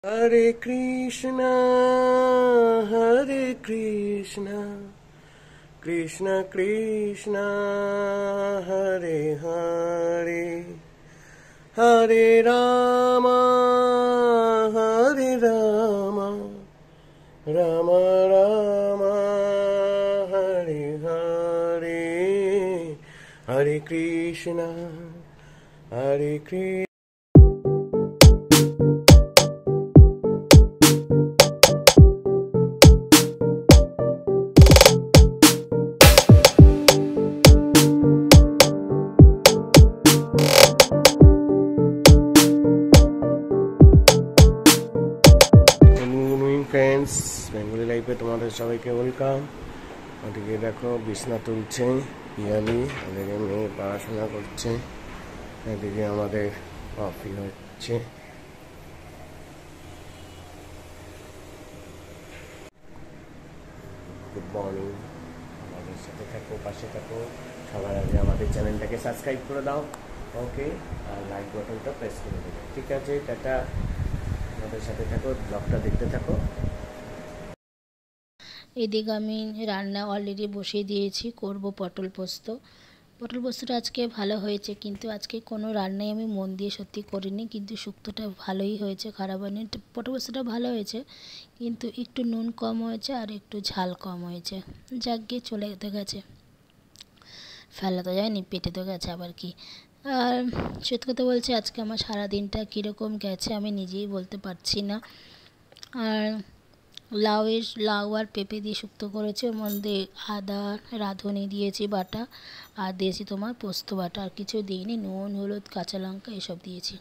Hare Krishna, Hare Krishna, Krishna Krishna, Hare Hare, Hare Rama, Hare Rama, Rama Rama, Hare Hare, Hare Krishna, Hare Krishna. Friends, Bengali লাইফে তোমাদের সবাইকে welcome. ওদিকে দেখো বিছনা তুলছে পিয়ালি, ওদিকে মেয়ে পড়াশোনা করছে, এদিকে আমাদের কফি হচ্ছে। গুড মর্নিং, আমাদের সাথে থাকো, পাশে থাকো। সবার আগে আমাদের চ্যানেলটাকে সাবস্ক্রাইব করে দাও, ওকে, আর লাইক বাটনটা প্রেস করে দেবে। ঠিক আছে, টাটা। আমাদের সাথে থাকো, ব্লগটা দেখতে থাকো। এদিকে আমি রান্না অলরেডি বসিয়ে দিয়েছি, করব পটল পোস্ত। পটল পোস্তটা আজকে ভালো হয়েছে, কিন্তু আজকে কোনো রান্নায় আমি মন দিয়ে সত্যি করিনি, কিন্তু শুক্তোটা ভালোই হয়েছে, খারাপ হয়নি। পটল পোস্তটা ভালো হয়েছে, কিন্তু একটু নুন কম হয়েছে আর একটু ঝাল কম হয়েছে। যাক গিয়ে চলে গেছে, ফেলা তো যায়নি, পেটে তো গেছে আবার কি। আর সত্যি কথা বলছি, আজকে আমার সারাদিনটা কীরকম গেছে আমি নিজেই বলতে পারছি না। আর লাউ আর পেঁপে দিয়ে শুক্তো করেছি, ওর মধ্যে আদা রাঁধুনি দিয়েছি বাটা, আর দিয়েছি তোমার পোস্ত বাটা, আর কিছু দিইনি, নুন হলুদ কাঁচা লঙ্কা এসব দিয়েছি।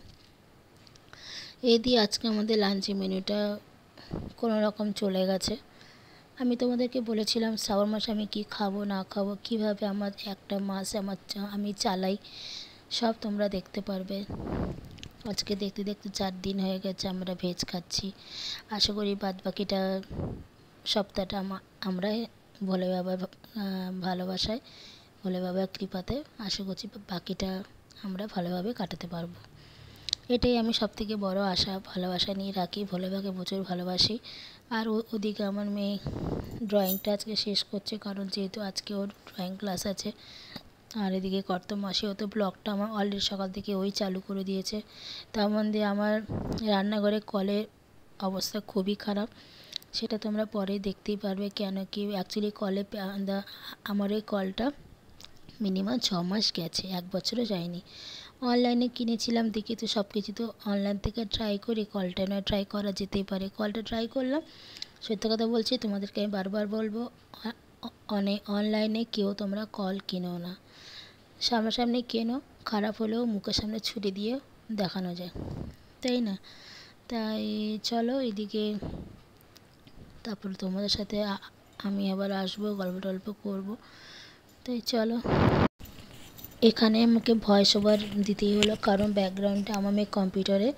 এই দিয়ে আজকে আমাদের লাঞ্চের মেনুটা কোনো রকম চলে গেছে। আমি তোমাদেরকে বলেছিলাম শ্রাবণ মাসে আমি কি খাবো না খাবো, কিভাবে আমার একটা মাস আমি চালাই, সব তোমরা দেখতে পারবে। আজকে দেখতে দেখতে 4 দিন হয়ে গেছে আমরা ভেজ খাচ্ছি। আশা করি বাদ বাকিটা সপ্তাহটা আমরা ভোলে বাবার ভালোবাসায়, ভোলে বাবার কৃপাতে আশা করছি বাকিটা আমরা ভালোভাবে কাটাতে পারবো। এটাই আমি সবথেকে বড় আশা, ভালোবাসা নিয়ে রাখি, ভোলে বাবাকে প্রচুর ভালোবাসি। আর ওদিকে আমার মেয়ে ড্রয়িংটা আজকে শেষ করছে, কারণ যেহেতু আজকে ওর ড্রয়িং ক্লাস আছে। আর এদিকে কর্তমাসি, ও তো ব্লগটা আমার অলরেডি সকাল থেকে ওই চালু করে দিয়েছে। তার মধ্যে আমার রান্নাঘরে কলের অবস্থা খুবই খারাপ, সেটা তোমরা পরে দেখতেই পারবে। কেন কি অ্যাকচুয়ালি কলে আমার এই কলটা মিনিমাম 6 মাস গেছে, 1 বছরও যায়নি। অনলাইনে কিনেছিলাম দেখি তো সব কিছু তো অনলাইন থেকে ট্রাই করি, কলটা নয় ট্রাই করা যেতেই পারে। কলটা ট্রাই করলাম, সত্যি কথা বলছি তোমাদেরকে আমি বারবার বলবো, অনলাইনে কেউ তোমরা কল কিনো না, সামনাসামনি কেনো, খারাপ হলেও মুখের সামনে ছুরি দিয়ে দেখানো যায়, তাই না? তাই চলো এদিকে, তারপর তোমাদের সাথে আমি আবার আসবো, গল্প টল্প করবো। তাই চলো, এখানে আমাকে ভয়েস ওভার দিতেই হলো, কারণ ব্যাকগ্রাউন্ডে আমার মেয়ে কম্পিউটারে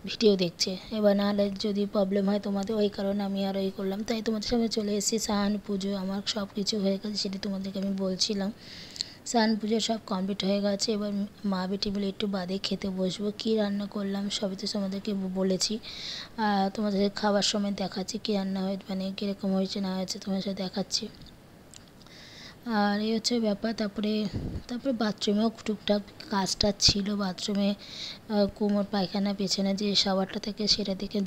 ভিডিও দেখছে। এবার নাহলে যদি প্রবলেম হয় তোমাদের, ওই কারণে আমি আর ওই করলাম। তাই তোমাদের সামনে চলে এসেছি। স্নান পুজো আমার সব কিছু হয়ে গেছে, সেটা তোমাদেরকে আমি বলছিলাম। স্নান পুজো সব কমপ্লিট হয়ে গেছে, এবার মা বেটি বলে একটু বাদে খেতে বসবো। কী রান্না করলাম সবই তো তোমাদেরকে বলেছি, তোমাদের খাবার সময় দেখাচ্ছি কী রান্না হয়, মানে কীরকম হয়েছে না হয়েছে তোমাদের সাথে দেখাচ্ছি। আর এই হচ্ছে ব্যাপার। তারপরে বাথরুমেও টুকটাক কাজটা ছিল, বাথরুমে কোমর পায়খানা পেছনে যে শাওয়ারটা থেকে সেটা থেকে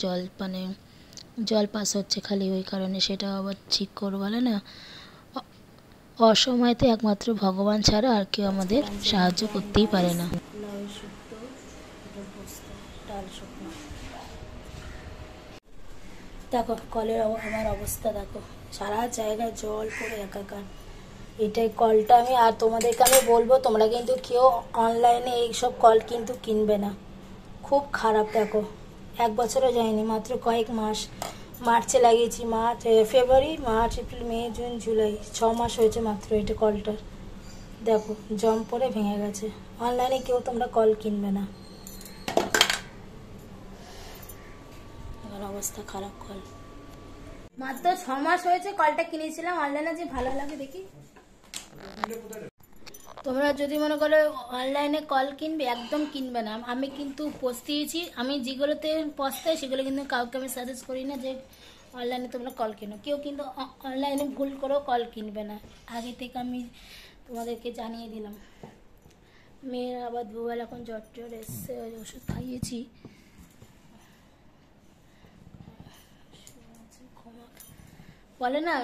জল পাস হচ্ছে খালি, ওই কারণে সেটা আবার ঠিক করবো, বলে না, অসময়তে একমাত্র ভগবান ছাড়া আর কেউ আমাদের সাহায্য করতেই পারে না। দেখো কলের আমার অবস্থা দেখো, সারা জায়গায় জল পড়ে একাকার। এটাই কলটা আমি আর তোমাদেরকে আমি বলবো, তোমরা কিন্তু কেউ অনলাইনে এইসব কল কিন্তু কিনবে না, খুব খারাপ। দেখো 1 বছরও যায়নি, মাত্র কয়েক মাস, মার্চে লাগিয়েছি, February March April May June July, 6 মাস হয়েছে মাত্র এটা কলটার। দেখো জম পড়ে ভেঙে গেছে। অনলাইনে কেউ তোমরা কল কিনবে না, আমার অবস্থা খারাপ। কল মাত্র 6 মাস হয়েছে কলটা কিনেছিলাম অনলাইনে, যে ভালো লাগে দেখি। তোমরা যদি মনে করো অনলাইনে কল কিনবে, একদম কিনবে না। আমি কিন্তু পস্তিয়েছি, আমি যেগুলোতে পস্তাই সেগুলো কিন্তু কাউকে আমি সাজেস্ট করি না যে অনলাইনে তোমরা কল কেনো। কেউ কিন্তু অনলাইনে ভুল করেও কল কিনবে না, আগে থেকে আমি তোমাদেরকে জানিয়ে দিলাম। মেয়ের আবার দুবেলা এখন জ্বর টর এসছে, ওষুধ খাইয়েছি। বলে না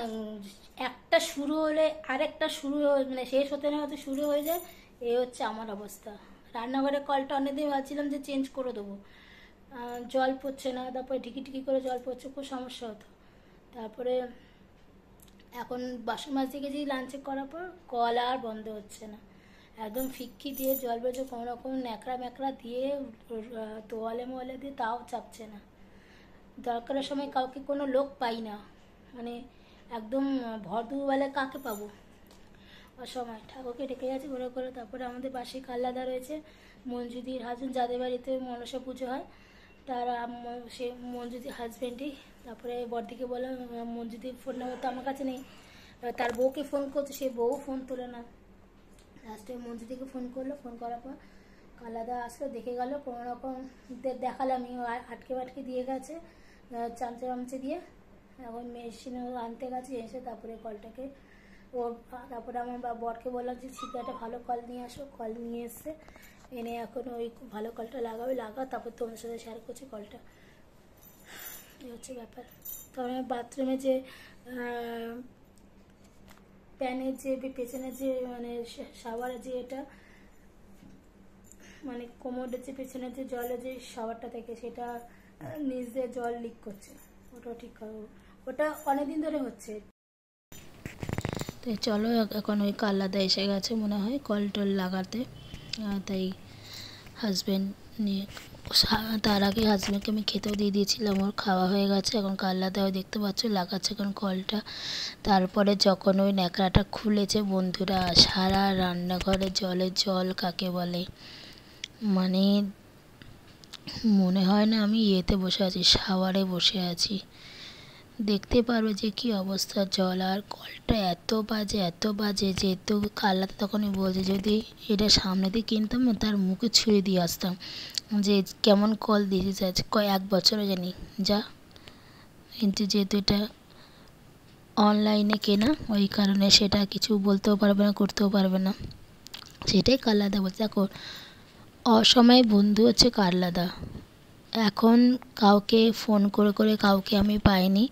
একটা শুরু হলে আরেকটা শুরু মানে শেষ হতে না হতে শুরু হয়ে যায়, এই হচ্ছে আমার অবস্থা। রান্নাঘরে কলটা অনেকদিন ভাবছিলাম যে চেঞ্জ করে দেবো, জল পড়ছে না, তারপরে ঢিকি ঢিকি করে জল পড়ছে, খুব সমস্যা হতো। তারপরে এখন বাসন মাজতে গেছি লাঞ্চে করার পর, কল আর বন্ধ হচ্ছে না। একদম ফিক্কি দিয়ে জল বেজে কোনো রকম ন্যাকড়া ম্যাকড়া দিয়ে তোয়ালে মোয়ালে দিয়ে, তাও চাপছে না। দরকারের সময় কাউকে কোনো লোক পাই না, মানে একদম ভর দুবেলা কাকে পাবো, অসময়। ঠাকুরকে ডেকে যাচ্ছি ঘুরে করে। তারপরে আমাদের পাশে কাল্লাদা রয়েছে, মঞ্জুদির হাজবেন্ড, যাদের বাড়িতে মনসা পুজো হয়, তার সে মঞ্জুদির হাজবেন্ডই। তারপরে বড়দিকে বললাম, মঞ্জুদির ফোন নাম্বার তো আমার কাছে নেই, তার বউকে ফোন করছে, সে বউ ফোন তোলে না। লাস্টে মঞ্জুদিকে ফোন করলো, ফোন করার পর কাল্লাদা আসলো, দেখে গেল, কোনো রকম দেখালাম, আটকে বাটকে দিয়ে গেছে চামচে চামচে দিয়ে। এখন মেশিনে আনতে গেছে, এসে তারপরে কলটাকে তারপরে আমার বরকে বললাম যে ঠিক একটা ভালো কল নিয়ে আসো। কল নিয়ে এসছে, এনে এখন ওই ভালো কলটা লাগাবে, তারপর তোমার সাথে শেয়ার করছি কলটা। এই হচ্ছে ব্যাপার। তারপরে বাথরুমে যে প্যানের যে পেছনের যে মানে শাওয়ারের যে এটা মানে কোমরের যে পেছনের যে জলের যে শাওয়ারটা থাকে, সেটা নিচ দিয়ে জল লিক করছে, ওটাও ঠিক করবো। ওটা অনেকদিন ধরে হচ্ছে। তাই চলো, এখন ওই কাল্লাদা এসে গেছে মনে হয় কল টল লাগাতে, তাই হাজব্যান্ড নিয়ে, তার আগে হাজব্যান্ডকে আমি খেতেও দিয়ে দিয়েছিলাম, ওর খাওয়া হয়ে গেছে। এখন কাল্লাদাও দেখতে পাচ্ছ লাগাচ্ছে এখন কলটা। তারপরে যখন ওই ন্যাকড়াটা খুলেছে বন্ধুরা, সারা রান্নাঘরে জলের জল কাকে বলে, মানে মনে হয় না আমি ইয়েতে বসে আছি, শাওয়ারে বসে আছি। দেখতে পারবে যে কি অবস্থা জল। আর কলটা এত বাজে যে, তো কাল্লাতে তখনই বলছে যদি এটা সামনে দিয়ে কিনতাম না, তার মুখে ছুঁড়ে দিয়ে আসতাম যে কেমন কল দিয়েছিস আজ, 1 বছরে জানি যা। কিন্তু যেহেতু এটা অনলাইনে কেনা, ওই কারণে সেটা কিছু বলতেও পারবে না, করতেও পারবে না। সেটাই কাল্লাদা বলছে। দেখো, অসময়ে বন্ধু হচ্ছে কাল্লাদা। এখন কাউকে ফোন করে করে কাউকে আমি পাইনি।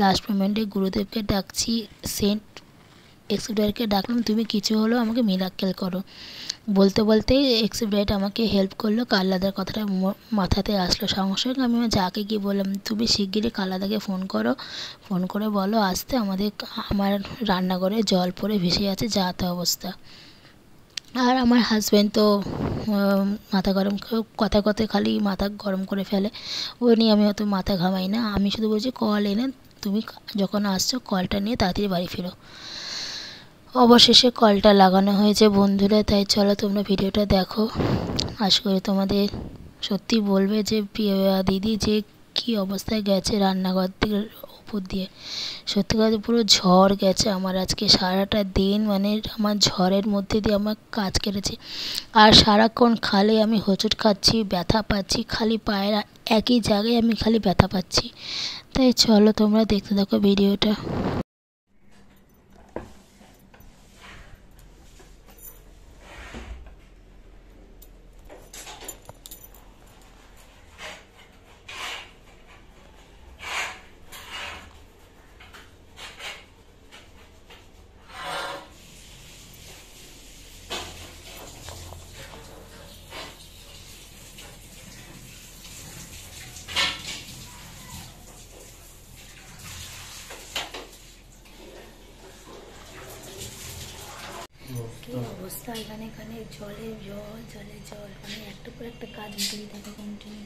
লাস্ট মোমেন্টে গুরুদেবকে ডাকছি, সেন্ট এক্সিবিটারকে ডাকলাম, তুমি কিছু হলো আমাকে মিরাক্কেল করো। বলতে বলতেই এক্সিবিটার আমাকে হেল্প করলো, কাল্লাদার কথাটা মাথাতে আসলো। সঙ্গে সঙ্গে আমি যাকে গিয়ে বললাম তুমি শিগগিরই কাল্লাদাকে ফোন করো, ফোন করে বলো আসতে, আমার রান্নাঘরে জল পড়ে ভেসে আছে, যা তা অবস্থা। আর আমার হাজব্যান্ড তো মাথা গরম, কথায় খালি মাথা গরম করে ফেলে, ও নিয়ে আমি অত মাথা ঘামাই না। আমি শুধু বলছি কল এনে তুমি যখন আসছো কলটা নিয়ে তাড়াতাড়ি বাড়ি ফিরো। অবশেষে কলটা লাগানো হয়েছে বন্ধুরা। তাই চলো তোমরা ভিডিওটা দেখো, আশা করি তোমাদের সত্যি বলবে যে দিদি যে কী অবস্থায় গেছে রান্নাঘর থেকে উপর দিয়ে। সত্যি কথা পুরো ঝড় গেছে আমার আজকে সারাটা দিন, মানে আমার ঝড়ের মধ্যে দিয়ে আমার কাজ কেটেছে। আর সারাক্ষণ খালি আমি হোঁচট খাচ্ছি, ব্যথা পাচ্ছি, খালি পায়ের একই জায়গায় আমি খালি ব্যথা পাচ্ছি। তাই চলো তোমরা দেখতে থাকো ভিডিওটা। কি অবস্থা এখানে জলে জল, মানে একটা পর একটা কাজ হতেই থাকে কন্টিনিউ।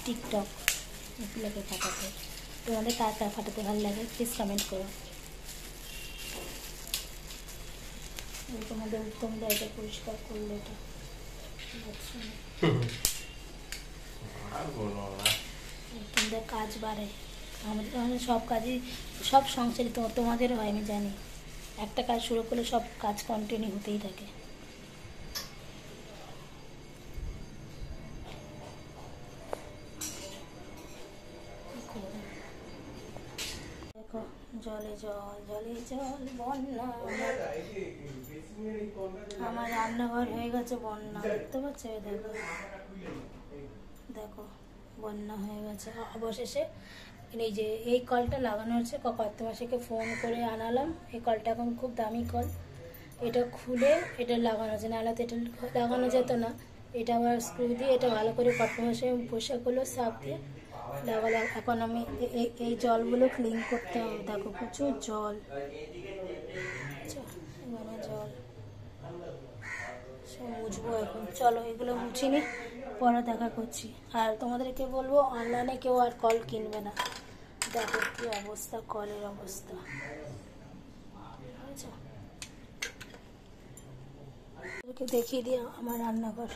টিকটক এগুলোকে ফাটাতে, তোমাদের কার কার ফাটাতে ভালো লাগে প্লিজ কমেন্ট করো। তোমাদের উত্তম জায়গা পরিষ্কার করলো এটা, তোমাদের কাজ বাড়ে, আমাদের সব কাজই, সব সংসারই তোমাদেরও হয় আমি জানি। একটা কাজ শুরু করলে সব কাজ কন্টিনিউ হতেই থাকে। দেখো জলে জল জলে জল বন্যা, আমার রান্নাঘর হয়ে গেছে বন্যা, দেখতে পাচ্ছ? দেখো দেখো বন্যা হয়ে গেছে। অবশেষে এই যে এই কলটা লাগানো হচ্ছে, কত মাসিকে ফোন করে আনালাম। এই কলটা এখন খুব দামি কল, এটা খুলে এটা লাগানো আছে, নাহলে তো এটা লাগানো যেত না। এটা আবার স্ক্রু দিয়ে এটা ভালো করে কত মাসে পোশাকগুলো সাফ দিয়ে লাগালাম। এখন আমি এই জলগুলো ক্লিন করতে হবে। দেখো প্রচুর জল, এখানে জল সব মুছবো এখন। চলো এগুলো মুছে নি, পরে দেখা করছি। আর তোমাদেরকে বলবো অনলাইনে কেউ আর কল কিনবে না। দেখো কি অবস্থা, কলের অবস্থা, বুঝেছো? দেখিয়ে দিই আমার রান্নাঘর।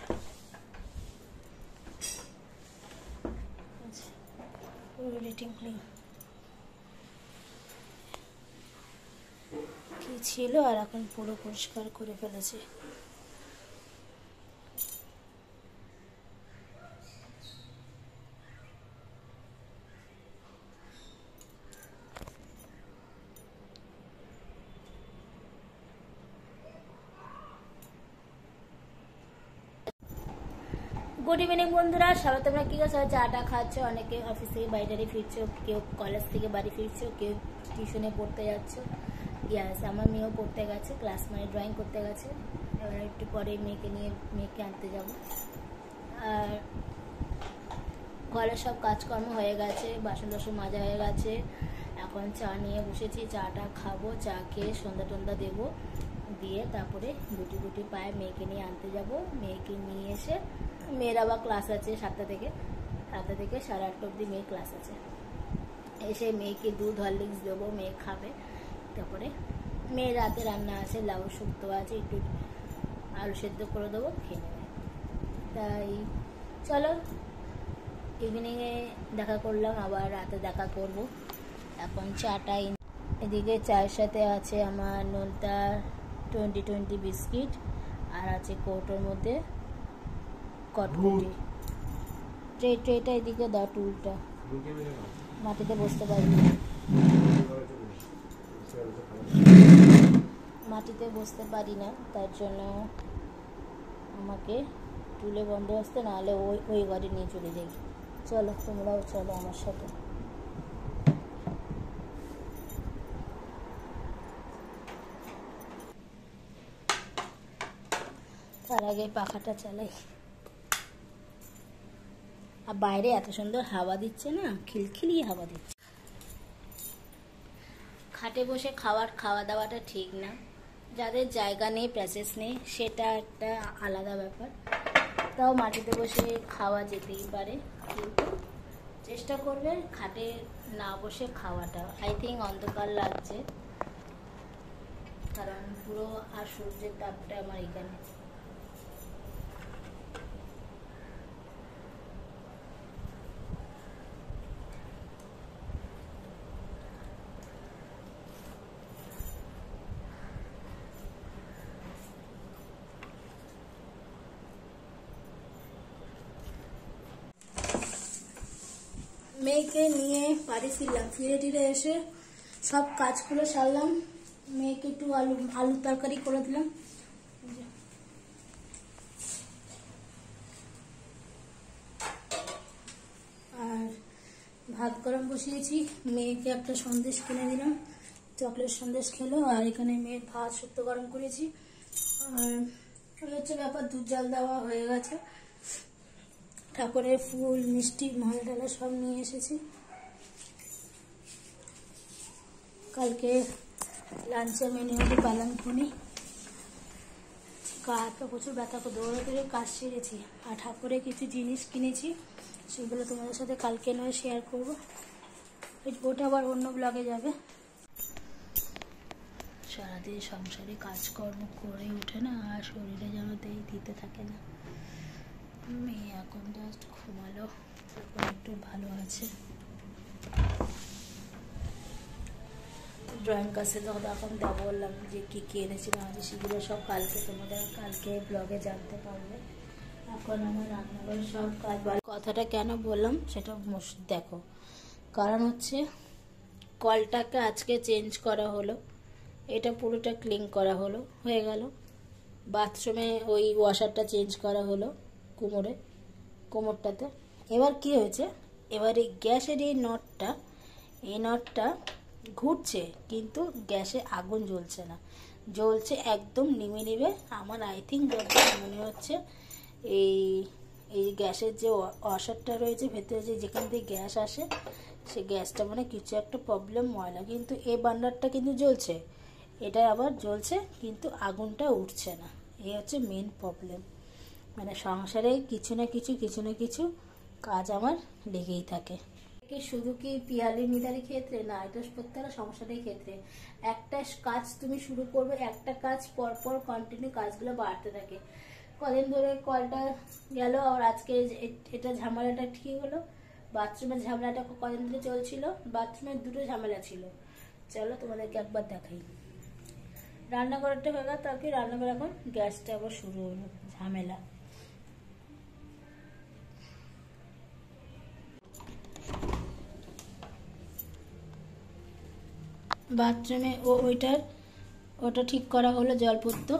কি ছিল আর এখন পুরো পরিষ্কার করে ফেলেছে। গুড ইভিনিং বন্ধুরা, সবাই তোমরা কী করছো? চাটা খাচ্ছ, অনেকে অফিস থেকে বাইরে ফিরছো, কেউ কলেজ থেকে বাড়ি ফিরছো, কেউ টিউশনে পড়তে যাচ্ছ। ইয়াস, আমার মেয়েও পড়তে গেছে, ক্লাস মানে ড্রয়িং করতে গেছে। এবার একটু পরে মেয়েকে আনতে যাব। আর ঘরের সব কাজকর্ম হয়ে গেছে, বাসন টাসন মাজা হয়ে গেছে। এখন চা নিয়ে বসেছি, চাটা খাবো, চা খেয়ে সন্ধ্যা টন্ধা দেবো, দিয়ে তারপরে গুটি পায়ে মেয়েকে নিয়ে আনতে যাব। মেয়েকে নিয়ে এসে, মেয়ের আবার ক্লাস আছে 7টা থেকে 8:30 অবধি মেয়ের ক্লাস আছে। এসে মেয়েকে দুধ হরলিক্স দেবো, মেয়ে খাবে। তারপরে মেয়ের রাতে রান্না আছে, লাউ শুক্তো আছে, একটু আলু সেদ্ধ করে দেবো, খেয়ে নেবে। তাই চলো ইভিনিংয়ে দেখা করলাম, আবার রাতে দেখা করব। এখন চাটা এদিকে চায়ের সাথে আছে আমার নোনতা 2020 বিস্কিট, আর আছে কৌটোর মধ্যে কটকটি। ট্রেটা এদিকে দাও, টুলটা মাটিতে বসতে পারি না, মাটিতে বসতে পারি না, তার জন্য আমাকে টুলে বন্দোবস্ত, নাহলে ওই ঘরে নিয়ে চলে যাই। চলো তোমরাও চলো আমার সাথে। তার আগে পাখাটা চালাই। আর বাইরে এত সুন্দর হাওয়া দিচ্ছে না, খিলখিলি হাওয়া দিচ্ছে। খাটে বসে খাওয়া দাওয়াটা ঠিক না, যাদের জায়গা নেই, প্যাসেজ নেই, সেটা একটা আলাদা ব্যাপার। তাও মাটিতে বসে খাওয়া যেতেই পারে, কিন্তু চেষ্টা করবে খাটে না বসে খাওয়াটা। আই থিঙ্ক অন্ধকার লাগছে, কারণ পুরো আর সূর্যের তাপটা আমার এখানে। মেয়েকে নিয়ে বাড়ি ফিরলাম, ফিরে এসে সব কাজগুলো সারলাম। মেয়েকে একটু আলুর তরকারি করে দিলাম। আর ভাত গরম বসিয়েছি, মেয়েকে একটা সন্দেশ কিনে দিলাম, চকলেট সন্দেশ খেলো। আর এখানে মেয়ের ভাত শুক্তো গরম করেছি। আর হচ্ছে ব্যাপার, দুধ জাল দেওয়া হয়ে গেছে, ঠাকুরের ফুল মিষ্টি মাল ডালা সব নিয়ে এসেছি। কালকে লাঞ্চে মেনু হবে পালংপুনি। হাতটা প্রচুর ব্যথা করে দৌড়াদৌড়ে কাজ সেরেছি। আর ঠাকুরের কিছু জিনিস কিনেছি, সেগুলো তোমাদের সাথে কালকে নয় শেয়ার করবো, ওটা আবার অন্য ব্লগে যাবে। সারাদিন সংসারে কাজকর্ম করে ওঠে না, আর শরীরে যেন দিতে থাকে না। মেয়ে এখন জাস্ট ঘুমালো, এখন একটু ভালো আছে। ড্রয়িং ক্লাসে তখন বললাম যে কী কী এনেছিলাম আজ, সেগুলো সব কালকে ব্লগে জানতে পারবে। এখন আমার রান্নাঘরের সব কাজ কথাটা কেন বললাম সেটা দেখো। কারণ হচ্ছে কলটাকে আজকে চেঞ্জ করা হলো, এটা পুরোটা ক্লিন করা হলো, হয়ে গেল। বাথরুমে ওই ওয়াশারটা চেঞ্জ করা হলো কোমরটাতে। এবার কি হয়েছে, এবার এই গ্যাসের এই নটটা ঘুরছে কিন্তু গ্যাসে আগুন জ্বলছে না, জ্বলছে একদম নিভে। আমার আই থিঙ্ক যতটা মনে হচ্ছে এই গ্যাসের যে ওয়াশারটা রয়েছে ভেতরে, যেখান থেকে গ্যাস আসে, সে গ্যাসটা মানে কিছু একটা প্রবলেম, ময়লা। কিন্তু এই বার্নারটা কিন্তু জ্বলছে, এটা আবার জ্বলছে কিন্তু আগুনটা উঠছে না। এই হচ্ছে মেন প্রবলেম। মানে সংসারে কিছু না কিছু কাজ আমার লেগেই থাকে। শুধু কি পিয়ালি মিতালির ক্ষেত্রে না, এটা প্রত্যেকটা সংসারের ক্ষেত্রে। একটা কাজ তুমি শুরু করবে, একটা কাজ পরপর কন্টিনিউ কাজগুলো বাড়তে থাকে। কদিন ধরে কলটা গেল, আর আজকে এটা ঝামেলাটা ঠিক হলো। বাথরুমের ঝামেলাটা কদিন ধরে চলছিল, বাথরুমের দুটো ঝামেলা ছিল। চলো তোমাদেরকে একবার দেখাই। রান্নাঘরটা হয়ে গেল, তার কি রান্নাঘর, এখন গ্যাসটা আবার শুরু হলো ঝামেলা। বাথরুমে ওটা ঠিক করা হলো, জল পড়তো।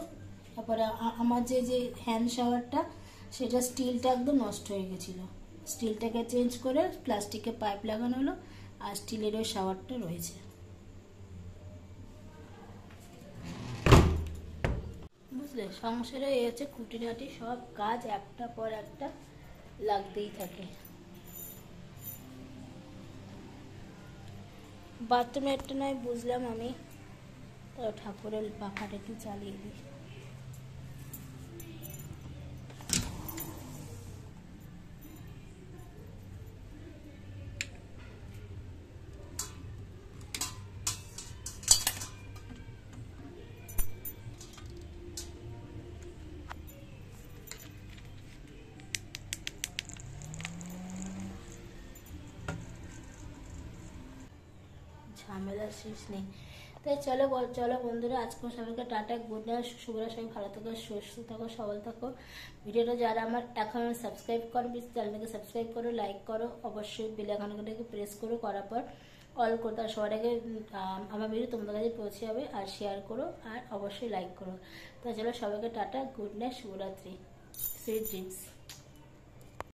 তারপরে আমার যে হ্যান্ড শাওয়ারটা, সেটা স্টিলটা একদম নষ্ট হয়ে গেছিলো, স্টিলটাকে চেঞ্জ করে প্লাস্টিকের পাইপ লাগানো হলো, আর স্টিলের ওই শাওয়ারটা রয়েছে। বুঝলে, সংসারে এই হচ্ছে খুঁটিনাটি সব কাজ একটা পর একটা লাগতেই থাকে। বাথরুমে একটা নয় বুঝলাম আমি, ঠাকুরের পাখাটা একটু চালিয়ে দিই। ঝামেলা শেষ নেই। তাই চলো বন্ধুরা, আজকে সবাইকে টাটা, গুড নাইট, শুভরা, সবাই ভালো থাকো, সুস্থ থাকো, সবল থাকো। ভিডিওটা যারা আমার এখন সাবস্ক্রাইব করো, প্লিজ চ্যানেলটাকে সাবস্ক্রাইব করো, লাইক করো, অবশ্যই বেল আইকনটাকে প্রেস করো, করার পর অল করতে, আর সবার আগে আমার ভিডিও তোমাদের কাছে পৌঁছে যাবে। আর শেয়ার করো, আর অবশ্যই লাইক করো। তাই চলো সবাইকে টাটা, গুড নাইট, শুভরাত্রি, সুইট ড্রিমস।